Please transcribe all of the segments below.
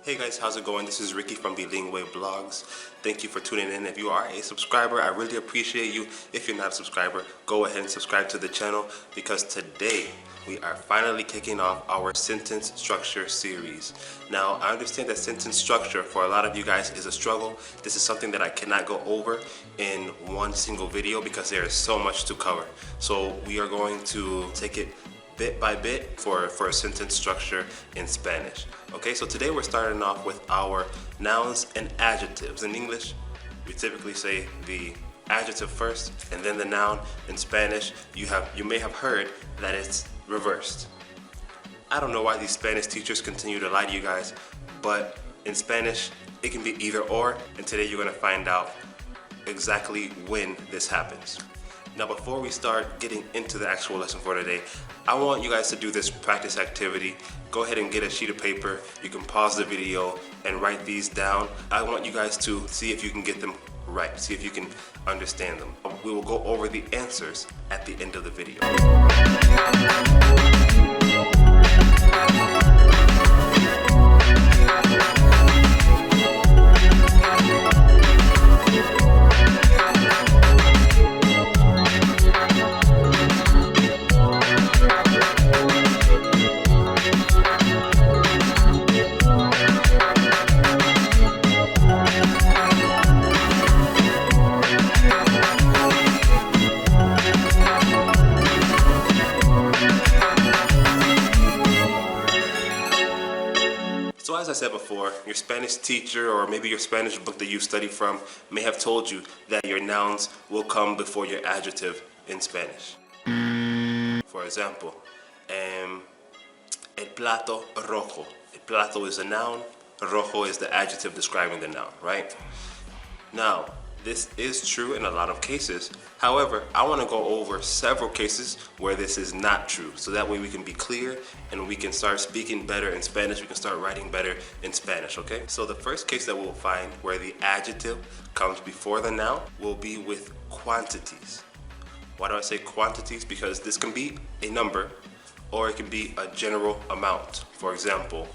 Hey guys, how's it going? This is Ricky from Bilingue blogs. Thank you for tuning in. If you are a subscriber, I really appreciate you. If you're not a subscriber, go ahead and subscribe to the channel because today we are finally kicking off our sentence structure series. Now, I understand that sentence structure for a lot of you guys is a struggle. This is something that I cannot go over in one single video because there is so much to cover. So we are going to take it bit by bit for a sentence structure in Spanish. Okay, so today we're starting off with our nouns and adjectives. In English, we typically say the adjective first and then the noun. In Spanish, you may have heard that it's reversed. I don't know why these Spanish teachers continue to lie to you guys, but in Spanish, it can be either or, and today you're gonna find out exactly when this happens. Now, before we start getting into the actual lesson for today, I want you guys to do this practice activity. Go ahead and get a sheet of paper. You can pause the video and write these down. I want you guys to see if you can get them right, see if you can understand them. We will go over the answers at the end of the video. So as I said before, your Spanish teacher or maybe your Spanish book that you study from may have told you that your nouns will come before your adjective in Spanish. For example, el plato rojo. El plato is a noun, rojo is the adjective describing the noun, right? Now, this is true in a lot of cases. However, I want to go over several cases where this is not true. So that way we can be clear and we can start speaking better in Spanish. We can start writing better in Spanish, okay? So the first case that we'll find where the adjective comes before the noun will be with quantities. Why do I say quantities? Because this can be a number or it can be a general amount. For example,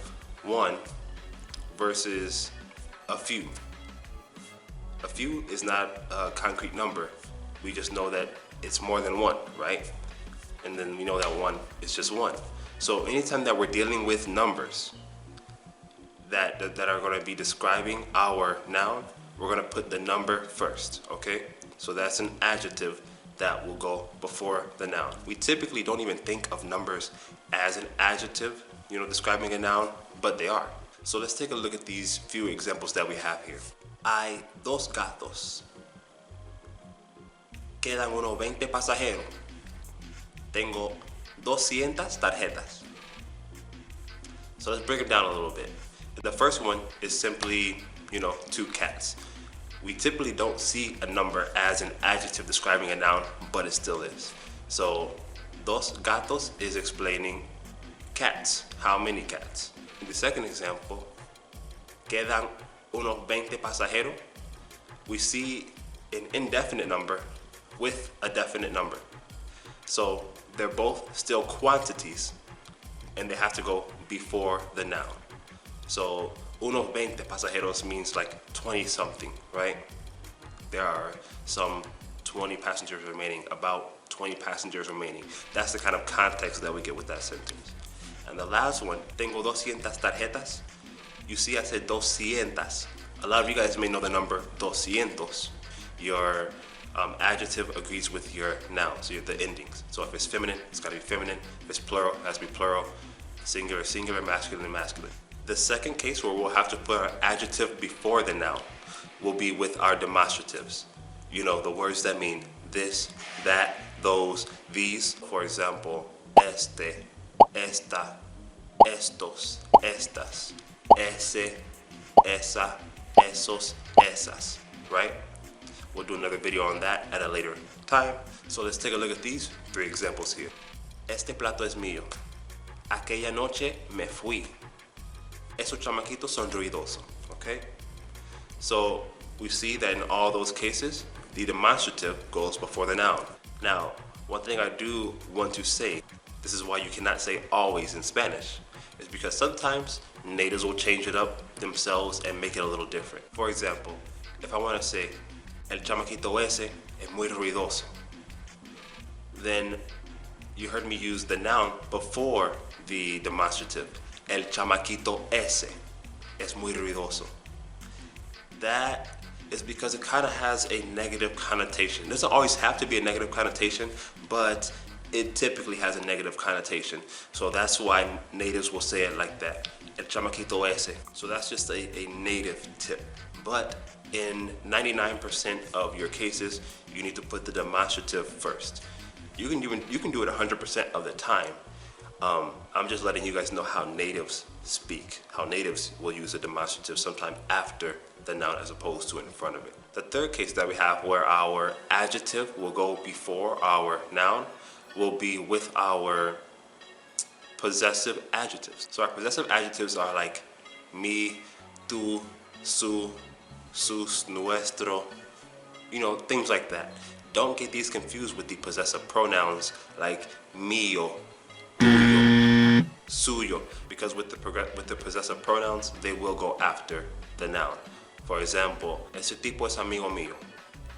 one versus a few. A few is not a concrete number. We just know that it's more than one, right? And then we know that one is just one. So anytime that we're dealing with numbers that are going to be describing our noun, we're going to put the number first, okay? So that's an adjective that will go before the noun. We typically don't even think of numbers as an adjective, describing a noun, but they are. So let's take a look at these few examples that we have here. Hay dos gatos. Quedan unos 20 pasajeros. Tengo 200 tarjetas. So let's break it down a little bit. The first one is simply, two cats. We typically don't see a number as an adjective describing a noun, but it still is. So, dos gatos is explaining cats. How many cats? In the second example, quedan unos 20 pasajeros, we see an indefinite number with a definite number. So they're both still quantities and they have to go before the noun. So unos 20 pasajeros means like 20 something, right? There are some 20 passengers remaining, about 20 passengers remaining. That's the kind of context that we get with that sentence. And the last one, tengo 200 tarjetas. You see I said 200. A lot of you guys may know the number 200. Your adjective agrees with your noun, so you have the endings. So if it's feminine, it's got to be feminine. If it's plural, it has to be plural. Singular, singular, masculine, masculine. The second case where we'll have to put our adjective before the noun will be with our demonstratives. The words that mean this, that, those, these. For example, este, esta, estos, estas. Ese, esa, esos, esas, right? We'll do another video on that at a later time. So let's take a look at these three examples here. Este plato es mío. Aquella noche me fui. Esos chamaquitos son ruidosos, okay? So we see that in all those cases, the demonstrative goes before the noun. Now, one thing I do want to say, this is why you cannot say always in Spanish, is because sometimes natives will change it up themselves and make it a little different. For example, if I want to say, el chamaquito ese es muy ruidoso, then you heard me use the noun before the demonstrative. El chamaquito ese es muy ruidoso. That is because it kind of has a negative connotation. It doesn't always have to be a negative connotation, but it typically has a negative connotation. So that's why natives will say it like that. El chamaquito ese. So that's just a native tip. But in 99% of your cases, you need to put the demonstrative first. You can do it 100% of the time. I'm just letting you guys know how natives speak, how natives will use a demonstrative sometime after the noun as opposed to in front of it. The third case that we have where our adjective will go before our noun will be with our possessive adjectives. So our possessive adjectives are like mi, tu, su, sus, nuestro, things like that. Don't get these confused with the possessive pronouns like mío, tuyo, suyo, because with the possessive pronouns, they will go after the noun. For example, ese tipo es amigo mío.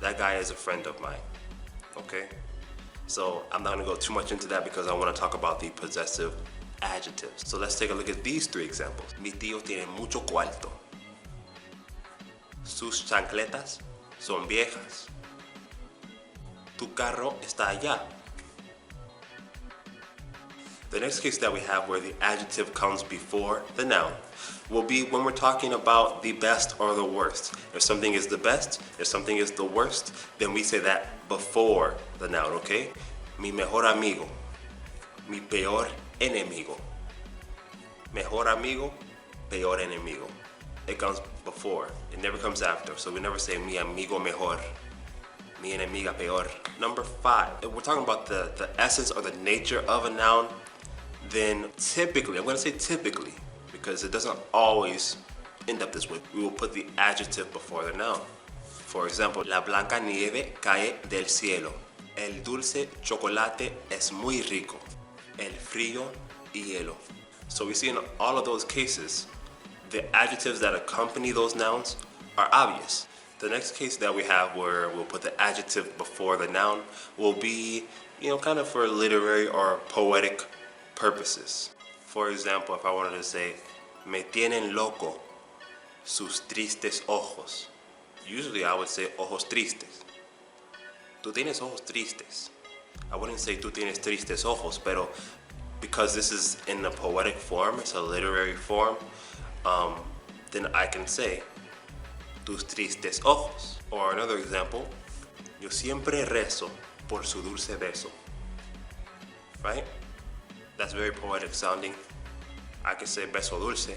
That guy is a friend of mine. Okay? So I'm not gonna go too much into that because I wanna talk about the possessive adjectives. So let's take a look at these three examples. Mi tío tiene mucho cuarto. Sus chancletas son viejas. Tu carro está allá. The next case that we have where the adjective comes before the noun will be when we're talking about the best or the worst. If something is the best, if something is the worst, then we say that before the noun, okay? Mi mejor amigo, mi peor enemigo. Mejor amigo, peor enemigo. It comes before, it never comes after. So we never say mi amigo mejor, mi enemiga peor. Number 5, if we're talking about the essence or the nature of a noun, then typically, I'm gonna say typically, because it doesn't always end up this way, we will put the adjective before the noun. For example, la blanca nieve cae del cielo. El dulce chocolate es muy rico. El frío hielo. So we see in all of those cases, the adjectives that accompany those nouns are obvious. The next case that we have where we'll put the adjective before the noun will be, kind of for literary or poetic purposes. For example, if I wanted to say, me tienen loco sus tristes ojos. Usually I would say ojos tristes. Tú tienes ojos tristes. I wouldn't say tú tienes tristes ojos, pero because this is in a poetic form, it's a literary form, then I can say tus tristes ojos. Or another example, yo siempre rezo por su dulce beso. Right? That's very poetic sounding. I could say beso dulce,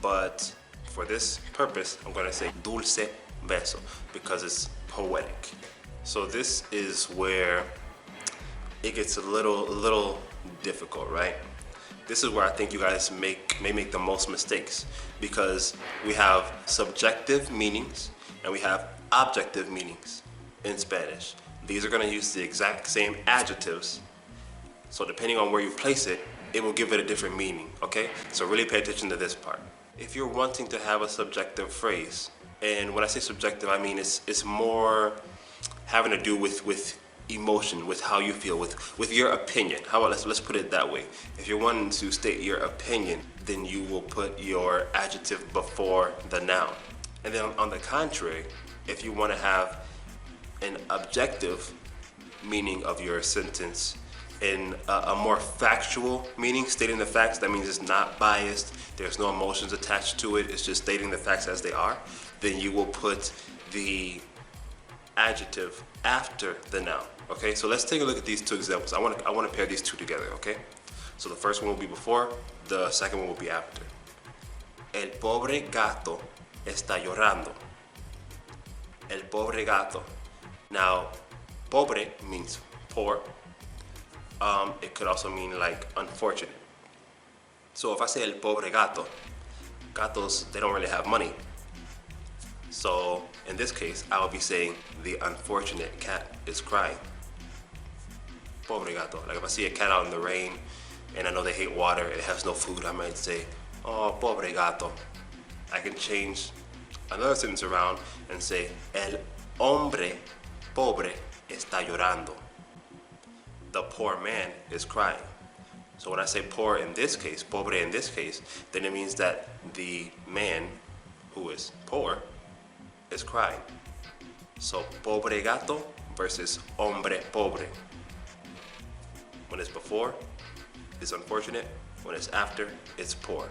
but for this purpose, I'm gonna say dulce beso because it's poetic. So this is where it gets a little difficult, right? This is where I think you guys may make the most mistakes because we have subjective meanings and we have objective meanings in Spanish. These are gonna use the exact same adjectives. So depending on where you place it, it will give it a different meaning, okay? So really pay attention to this part. If you're wanting to have a subjective phrase, and when I say subjective, I mean it's more having to do with emotion, with how you feel, with your opinion. How about let's put it that way. If you're wanting to state your opinion, then you will put your adjective before the noun. And then on the contrary, if you want to have an objective meaning of your sentence, in a more factual meaning, stating the facts, that means it's not biased, there's no emotions attached to it, it's just stating the facts as they are, then you will put the adjective after the noun. Okay, so let's take a look at these two examples. I want to pair these two together, okay? So the first one will be before, the second one will be after. El pobre gato está llorando. El pobre gato. Now, pobre means poor. It could also mean like unfortunate. So if I say el pobre gato, gatos, they don't really have money. So in this case, I would be saying the unfortunate cat is crying. Pobre gato. Like if I see a cat out in the rain and I know they hate water, it has no food, I might say Oh, pobre gato. I can change another sentence around and say, el hombre pobre está llorando. The poor man is crying. So when I say poor in this case, pobre in this case, then it means that the man who is poor is crying. So pobre gato versus hombre pobre. When it's before, it's unfortunate. When it's after, it's poor.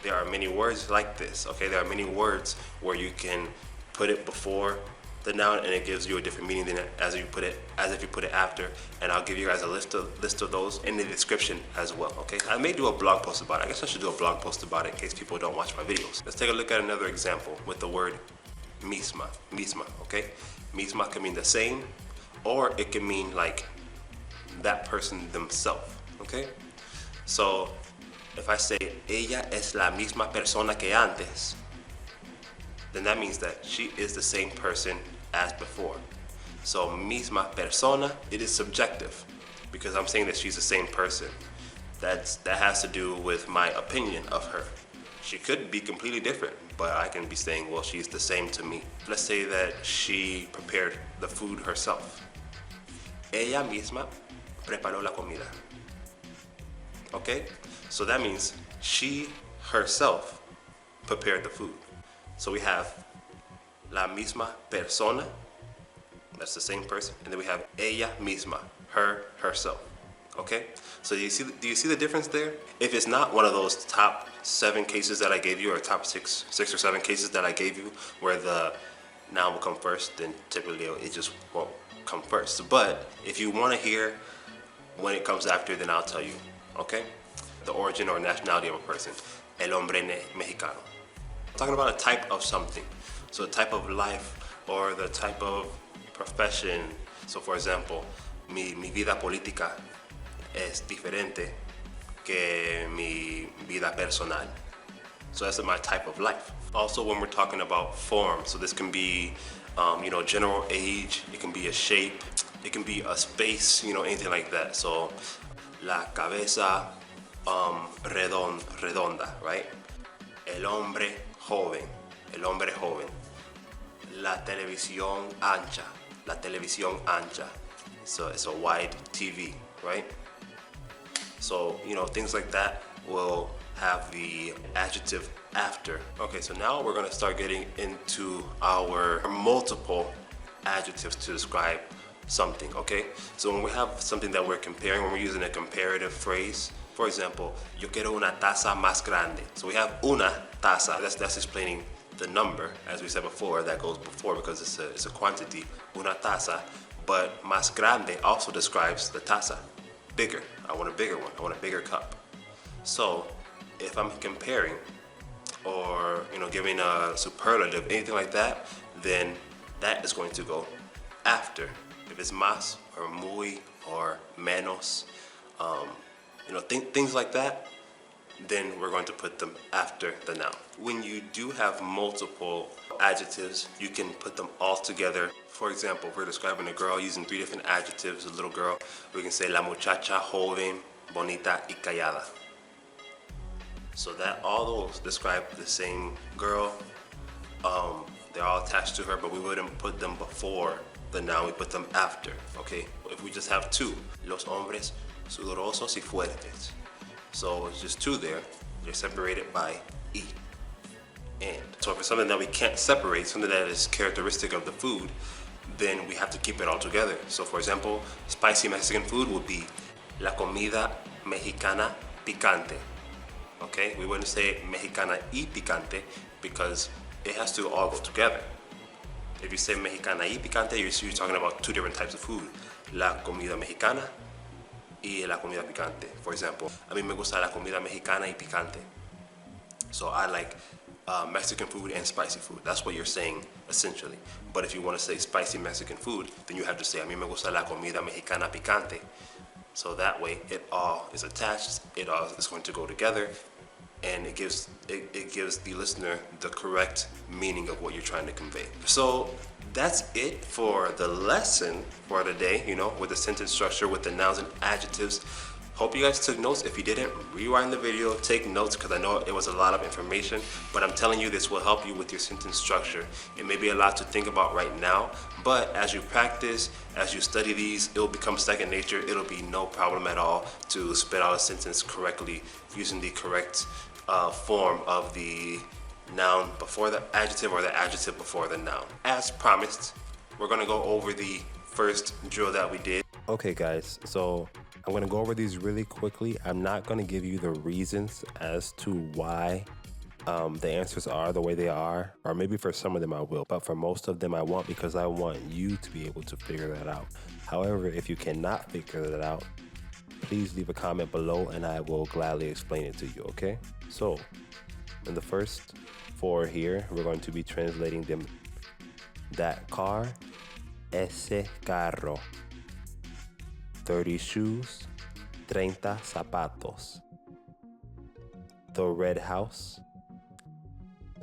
There are many words like this, okay? There are many words where you can put it before the noun and it gives you a different meaning than as if you put it after. And I'll give you guys a list of those in the description as well, okay? I may do a blog post about it. I guess I should do a blog post about it in case people don't watch my videos. Let's take a look at another example with the word misma, okay? Misma can mean the same, or it can mean like that person themselves, okay? So if I say, ella es la misma persona que antes, then that means that she is the same person as before. So misma persona, it is subjective because I'm saying that she's the same person. That has to do with my opinion of her. She could be completely different, but I can be saying, well, she's the same to me. Let's say that she prepared the food herself. Ella misma preparó la comida. Okay? So that means she herself prepared the food. So we have la misma persona, that's the same person, and then we have ella misma, herself. Okay? So do you see the difference there? If it's not one of those top 7 cases that I gave you, or top six or seven cases that I gave you, where the noun will come first, then typically it just won't come first. But if you want to hear when it comes after, then I'll tell you. Okay? The origin or nationality of a person. El hombre mexicano. I'm talking about a type of something. So a type of life or the type of profession. So for example, mi vida política es diferente que mi vida personal. So that's my type of life. Also when we're talking about form, so this can be general age, it can be a shape, it can be a space, anything like that. So la cabeza redonda, right? El hombre joven. La televisión ancha. So it's a wide TV, right? So, things like that will have the adjective after. Okay, so now we're gonna start getting into our multiple adjectives to describe something, okay? So when we have something that we're comparing, when we're using a comparative phrase, for example, yo quiero una taza más grande. So we have una taza, that's explaining the number, as we said before, that goes before because it's a quantity, una taza, but más grande also describes the taza, bigger. I want a bigger one, I want a bigger cup. So if I'm comparing or giving a superlative, anything like that, then that is going to go after. If it's más or muy or menos, things like that, then we're going to put them after the noun. When you do have multiple adjectives, you can put them all together. For example, if we're describing a girl using 3 different adjectives, a little girl, we can say la muchacha joven, bonita y callada. So that all those describe the same girl. They're all attached to her, but we wouldn't put them before the noun, we put them after, okay? If we just have 2, los hombres sudorosos y fuertes. So it's just 2 there. They're separated by y. And so if it's something that we can't separate, something that is characteristic of the food, then we have to keep it all together. So for example, spicy Mexican food would be la comida mexicana picante. Okay, we wouldn't say mexicana y picante because it has to all go together. If you say mexicana y picante, you're talking about 2 different types of food. La comida mexicana y la comida picante. For example, a mí me gusta la comida mexicana y picante. So I like Mexican food and spicy food. That's what you're saying essentially. But if you want to say spicy Mexican food, then you have to say a mí me gusta la comida mexicana picante. So that way it all is attached, it all is going to go together, and it gives the listener the correct meaning of what you're trying to convey. So that's it for the lesson for today, with the sentence structure, with the nouns and adjectives. Hope you guys took notes. If you didn't, rewind the video, take notes, because I know it was a lot of information, but I'm telling you this will help you with your sentence structure. It may be a lot to think about right now, but as you practice, as you study these, it will become second nature. It'll be no problem at all to spit out a sentence correctly using the correct form of the noun before the adjective or the adjective before the noun. As promised, we're gonna go over the first drill that we did. Okay guys, so I'm gonna go over these really quickly. I'm not gonna give you the reasons as to why the answers are the way they are, or maybe for some of them I will, but for most of them I won't, because I want you to be able to figure that out. However, if you cannot figure that out, please leave a comment below and I will gladly explain it to you, okay? So, in the first 4 here, we're going to be translating them. That car, ese carro. 30 shoes, 30 zapatos. The red house,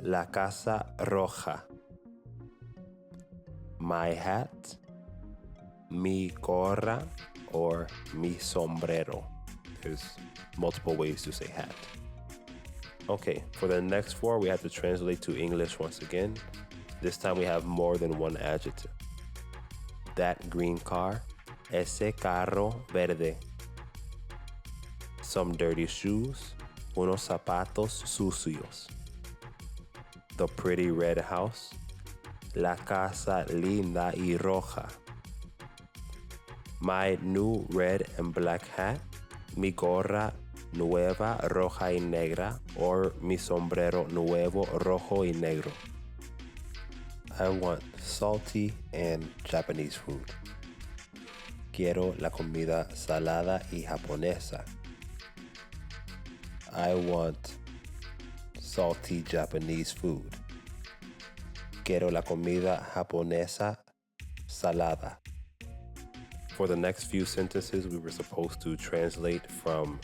la casa roja. My hat, mi gorra, or mi sombrero. There's multiple ways to say hat. Okay, for the next 4, we have to translate to English once again. This time we have more than one adjective. That green car, ese carro verde. Some dirty shoes, unos zapatos sucios. The pretty red house, la casa linda y roja. My new red and black hat, mi gorra nueva roja y negra, or mi sombrero nuevo rojo y negro. I want salty and Japanese food. Quiero la comida salada y japonesa. I want salty Japanese food. Quiero la comida japonesa salada. For the next few sentences, we were supposed to translate from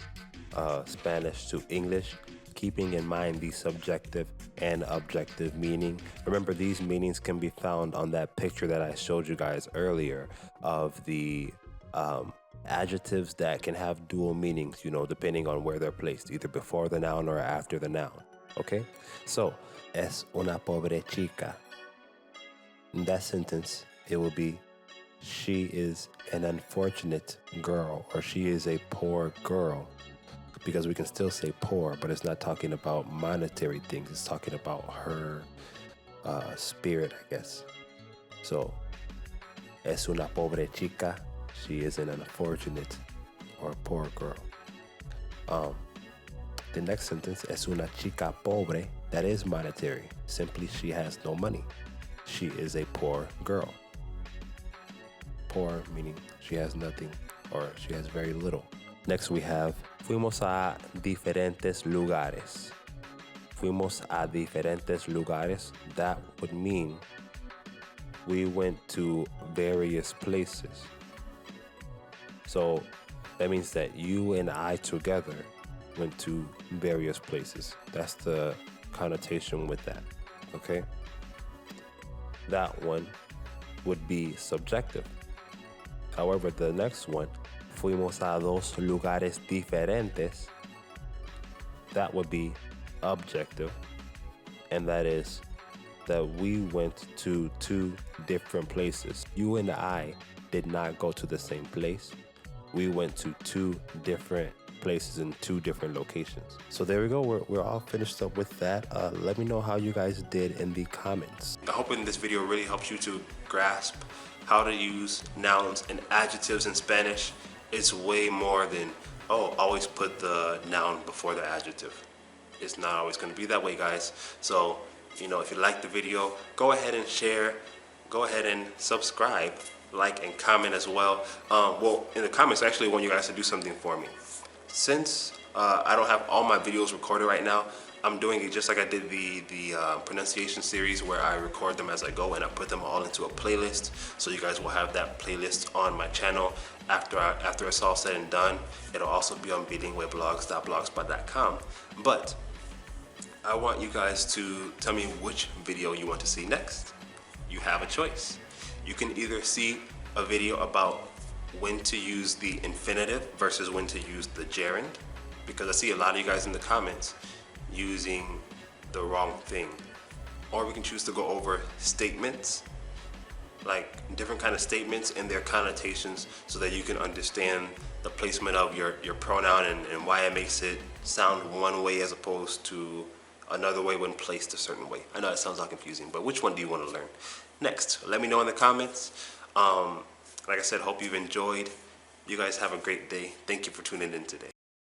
Spanish to English, keeping in mind the subjective and objective meaning. Remember, these meanings can be found on that picture that I showed you guys earlier of the adjectives that can have dual meanings, you know, depending on where they're placed, either before the noun or after the noun. Okay? So, es una pobre chica. In that sentence, it will be, she is an unfortunate girl, or she is a poor girl. Because we can still say poor, but it's not talking about monetary things. It's talking about her spirit, I guess. So, es una pobre chica. She is an unfortunate or poor girl. The next sentence, es una chica pobre. That is monetary. Simply, she has no money. She is a poor girl. Poor meaning she has nothing, or she has very little. Next we have, fuimos a diferentes lugares. Fuimos a diferentes lugares. That would mean we went to various places. So that means that you and I together went to various places. That's the connotation with that, okay? That one would be subjective. However, the next one, fuimos a dos lugares diferentes, that would be objective, and that is that we went to 2 different places. You and I did not go to the same place. We went to 2 different places in 2 different locations. So there we go, we're all finished up with that. Let me know how you guys did in the comments. I hope this video really helps you to grasp how to use nouns and adjectives in Spanish. It's way more than, oh, always put the noun before the adjective. It's not always going to be that way, guys. So, you know, if you like the video, go ahead and share, go ahead and subscribe, like and comment as well. Well, in the comments, I actually want you guys to do something for me. Since I don't have all my videos recorded right now, I'm doing it just like I did the pronunciation series, where I record them as I go and I put them all into a playlist. So you guys will have that playlist on my channel after it's all said and done. It'll also be on bilingueblogs.blogspot.com. But I want you guys to tell me which video you want to see next. You have a choice. You can either see a video about when to use the infinitive versus when to use the gerund, because I see a lot of you guys in the comments using the wrong thing. Or we can choose to go over statements, like different kind of statements and their connotations, so that you can understand the placement of your pronoun and why it makes it sound one way as opposed to another way when placed a certain way. I know it sounds all confusing, but which one do you want to learn? Next, let me know in the comments. Like I said, hope you've enjoyed. You guys have a great day. Thank you for tuning in today.